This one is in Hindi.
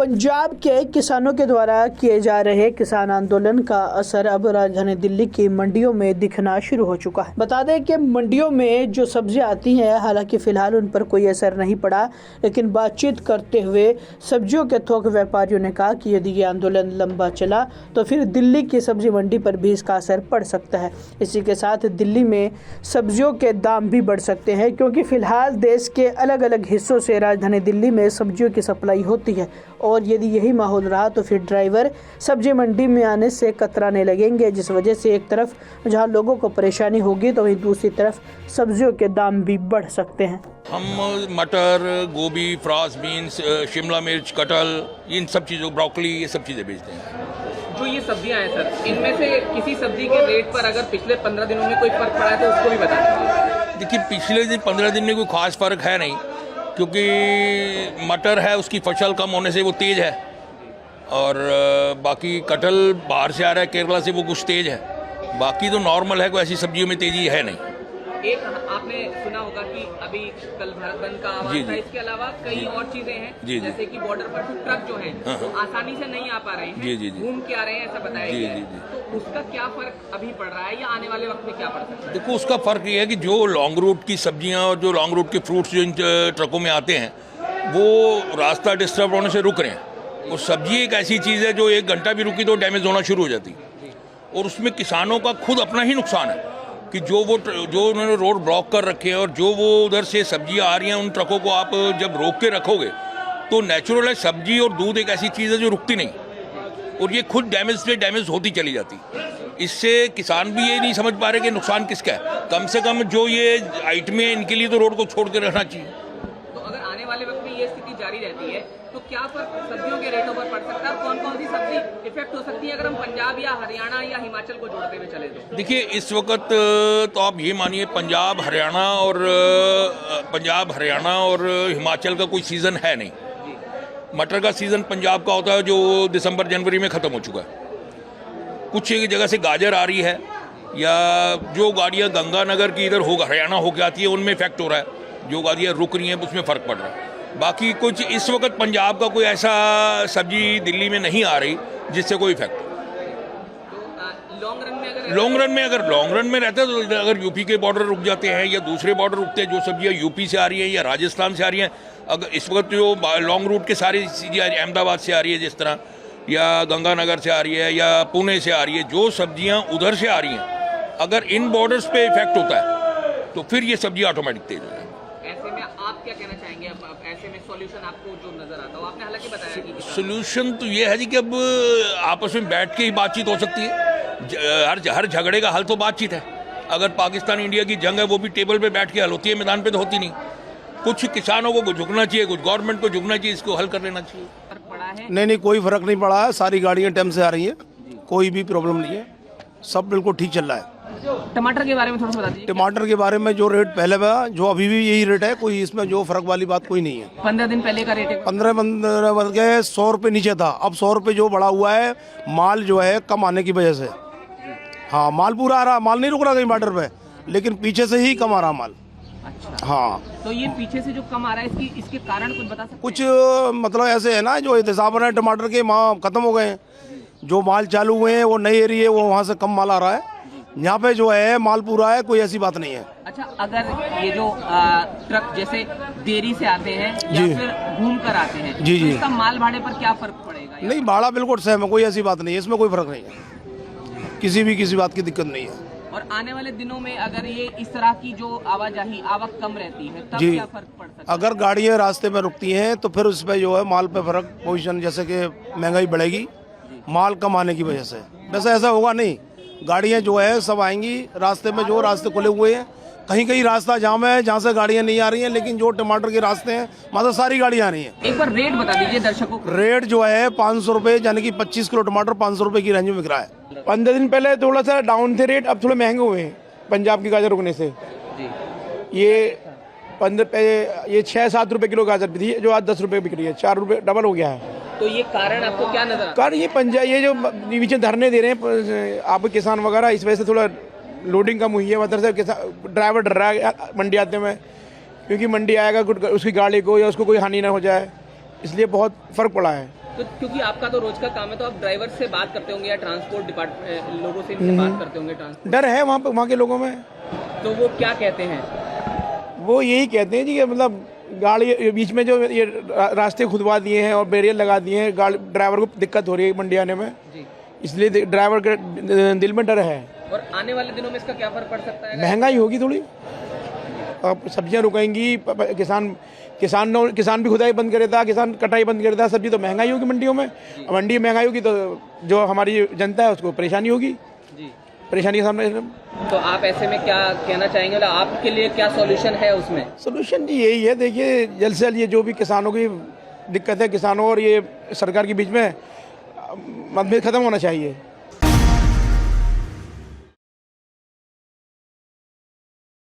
पंजाब के किसानों के द्वारा किए जा रहे किसान आंदोलन का असर अब राजधानी दिल्ली की मंडियों में दिखना शुरू हो चुका है। बता दें कि मंडियों में जो सब्जियां आती हैं, हालांकि फिलहाल उन पर कोई असर नहीं पड़ा, लेकिन बातचीत करते हुए सब्जियों के थोक व्यापारियों ने कहा कि यदि ये आंदोलन लंबा चला तो फिर दिल्ली की सब्जी मंडी पर भी इसका असर पड़ सकता है। इसी के साथ दिल्ली में सब्जियों के दाम भी बढ़ सकते हैं, क्योंकि फिलहाल देश के अलग अलग हिस्सों से राजधानी दिल्ली में सब्जियों की सप्लाई होती है और यदि यही माहौल रहा तो फिर ड्राइवर सब्जी मंडी में आने से कतराने लगेंगे, जिस वजह से एक तरफ जहां लोगों को परेशानी होगी तो वहीं दूसरी तरफ सब्जियों के दाम भी बढ़ सकते हैं। हम मटर, गोभी, फ्रांस बीन्स, शिमला मिर्च, कटहल, इन सब चीज़ों, ब्रोकली, ये सब चीज़ें बेचते हैं। जो ये सब्जियां हैं सर, इनमें से किसी सब्जी के रेट पर अगर पिछले 15 दिनों में कोई फर्क पड़ा है तो उसको भी बता दीजिए। देखिए, पिछले 15 दिन में कोई खास फर्क है नहीं, क्योंकि मटर है उसकी फसल कम होने से वो तेज़ है, और बाकी कटहल बाहर से आ रहा है केरला से, वो कुछ तेज़ है। बाकी तो नॉर्मल है, कोई ऐसी सब्जियों में तेज़ी है नहीं। एक आपने सुना होगा कि अभी कल भारत बंद का आह्वान था, इसके अलावा कई और चीजें हैं, जैसे कि बॉर्डर पर कुछ ट्रक जो हैं वो आसानी से नहीं आ पा रहे हैं, घूम के आ रहे हैं, ऐसा बताया गया है। तो उसका क्या फर्क अभी पड़ रहा है या आने वाले वक्त में क्या पड़ सकता है? देखो, उसका फर्क ये है कि जो लॉन्ग रूट की सब्जियां और जो लॉन्ग रूट के फ्रूट्स जो इन ट्रकों में आते हैं वो रास्ता डिस्टर्ब होने से रुक रहे हैं। और सब्जी एक ऐसी चीज़ है जो 1 घंटा भी रुकी तो डैमेज होना शुरू हो जाती है, और उसमें किसानों का खुद अपना ही नुकसान है कि जो उन्होंने रोड ब्लॉक कर रखे हैं और जो वो उधर से सब्जियां आ रही हैं, उन ट्रकों को आप जब रोक के रखोगे तो नेचुरल है, सब्जी और दूध एक ऐसी चीज़ है जो रुकती नहीं, और ये खुद डैमेज से डैमेज होती चली जाती। इससे किसान भी ये नहीं समझ पा रहे कि नुकसान किसका है। कम से कम जो ये आइटमें हैं इनके लिए तो रोड को छोड़ के रखना चाहिए। तो अगर आने वाले वक्त में ये स्थिति जारी रहती है तो क्या फर्क सब्जियों के रेटों पर पड़ सकता है? कौन कौन सी सब्जी इफेक्ट हो सकती है अगर हम पंजाब या हरियाणा या हिमाचल को जोड़ते हुए चले तो? देखिए, इस वक्त तो आप ये मानिए पंजाब हरियाणा और हिमाचल का कोई सीज़न है नहीं। मटर का सीज़न पंजाब का होता है जो दिसंबर जनवरी में ख़त्म हो चुका है। कुछ एक जगह से गाजर आ रही है, या जो गाड़ियाँ गंगानगर की इधर हरियाणा होकर आती है उनमें इफेक्ट हो रहा है, जो गाड़ियाँ रुक रही हैं उसमें फ़र्क पड़ रहा है। बाकी कुछ इस वक्त पंजाब का कोई ऐसा सब्जी दिल्ली में नहीं आ रही जिससे कोई इफेक्ट। लॉन्ग रन में रहता है तो अगर यूपी के बॉर्डर रुक जाते हैं या दूसरे बॉर्डर रुकते हैं, जो सब्जियां यूपी से आ रही हैं या राजस्थान से आ रही हैं, अगर इस वक्त जो लॉन्ग रूट के सारी चीज़ें अहमदाबाद से आ रही है जिस तरह, या गंगानगर से आ रही है या पुणे से आ रही है, जो सब्जियां उधर से आ रही हैं, अगर इन बॉर्डर्स पे इफेक्ट होता है तो फिर ये सब्जी ऑटोमेटिक तेज हो जाएगी। ऐसे में आप क्या कहना चाहेंगे? अब ऐसे में सॉल्यूशन आपको जो नजर आता हो, आपने हालांकि बताया कि सॉल्यूशन तो ये है जी कि अब आपस में बैठ के ही बातचीत हो सकती है। हर झगड़े का हल तो बातचीत है। अगर पाकिस्तान इंडिया की जंग है वो भी टेबल पे बैठ के हल होती है, मैदान पे तो होती नहीं। कुछ किसानों को झुकना चाहिए, कुछ गवर्नमेंट को झुकना चाहिए, इसको हल कर लेना चाहिए। फर्क पड़ा है? नहीं, कोई फर्क नहीं पड़ा है। सारी गाड़ियाँ टाइम से आ रही हैं, कोई भी प्रॉब्लम नहीं है, सब बिल्कुल ठीक चल रहा है। टमाटर के बारे में थोड़ा सा बता दीजिए। टमाटर के बारे में जो रेट पहले था, जो अभी भी यही रेट है, कोई इसमें जो फर्क वाली बात कोई नहीं है। 15 दिन पहले का रेट है 15 बन गए, 100 रुपये नीचे था, अब 100 रुपये जो बढ़ा हुआ है, माल जो है कम आने की वजह से। हाँ, माल पूरा आ रहा, माल नहीं रुक रहा कहीं बॉर्डर पे, लेकिन पीछे से ही कम आ रहा माल। अच्छा, हाँ। तो ये पीछे से जो कम आ रहा है, इसके कारण कुछ बता सकते हैं? कुछ मतलब ऐसे है ना, जो इंतजाम है टमाटर के वहाँ खत्म हो गए हैं, जो माल चालू हुए हैं वो नए एरिए, वो वहाँ से कम माल आ रहा है। यहाँ पे जो है माल पूरा है, कोई ऐसी बात नहीं है। अच्छा, अगर ये जो ट्रक जैसे देरी से आते हैं या फिर घूम कर आते हैं, तो इसका माल भाड़े पर क्या फर्क पड़ेगा? नहीं, भाड़ा बिल्कुल सेम है, कोई ऐसी बात नहीं है, इसमें कोई फर्क नहीं है, किसी बात की दिक्कत नहीं है। और आने वाले दिनों में अगर ये इस तरह की जो आवक कम रहती है तब क्या फर्क पड़ सकता है? अगर गाड़ियाँ रास्ते में रुकती हैं तो फिर उस पर जो है माल पे फर्क, पोजीशन, जैसे कि महंगाई बढ़ेगी माल कम आने की वजह से। वैसे ऐसा होगा नहीं, गाड़ियाँ जो है सब आएंगी रास्ते में, जो रास्ते खुले हुए हैं। कहीं रास्ता जाम है जहाँ से गाड़ियाँ नहीं आ रही हैं, लेकिन जो टमाटर के रास्ते हैं मतलब सारी गाड़ियाँ आ रही हैं। एक बार रेट बता दीजिए दर्शकों को। रेट जो है 500 रुपये, यानी कि 25 किलो टमाटर 500 रुपये की रेंज में बिक रहा है। 15 दिन पहले थोड़ा सा डाउन थे रेट, अब थोड़े महंगे हुए हैं पंजाब की गाजर रुकने से। ये 6-7 रुपये किलो गाजर भी थी, जो आज 10 रुपये बिक रही है, 4 रुपये डबल हो गया है। तो ये कारण आपको क्या नजर आता है? कारण ये पंजाब, ये जो नीचे धरने दे रहे हैं आप किसान वगैरह, इस वजह से थोड़ा लोडिंग कम हुई है। मतलब से ड्राइवर डर रहा है मंडी आते में, क्योंकि मंडी आएगा उसकी गाड़ी को या उसको कोई हानि ना हो जाए, इसलिए बहुत फ़र्क पड़ा है। तो क्योंकि आपका तो रोज का काम है, तो आप ड्राइवर से बात करते होंगे या ट्रांसपोर्ट डिपार्टमेंट लोगों से इनसे बात करते होंगे ट्रांसपोर्ट, डर है वहाँ के लोगों में। तो वो क्या कहते हैं? वो यही कहते हैं जी कि मतलब गाड़ी बीच में जो ये रास्ते खुदवा दिए हैं और बैरियर लगा दिए हैं, गाड़ी ड्राइवर को दिक्कत हो रही है मंडी आने में, इसलिए ड्राइवर के दिल में डर है। और आने वाले दिनों में इसका क्या फर्क पड़ सकता है? महंगाई होगी थोड़ी, अब सब्जियां रुकेंगी, किसान भी खुदाई बंद कर देता, किसान कटाई बंद कर देता, सब्जी तो महंगाई होगी मंडियों में। मंडी में महंगाई होगी तो जो हमारी जनता है उसको परेशानी होगी जी, परेशानी के सामने। तो आप ऐसे में क्या कहना चाहेंगे, मतलब आपके लिए क्या सॉल्यूशन है उसमें? सोल्यूशन जी यही है, देखिए जल्द से जल्द ये जो भी किसानों की दिक्कत है, किसानों और ये सरकार के बीच में मतभेद खत्म होना चाहिए।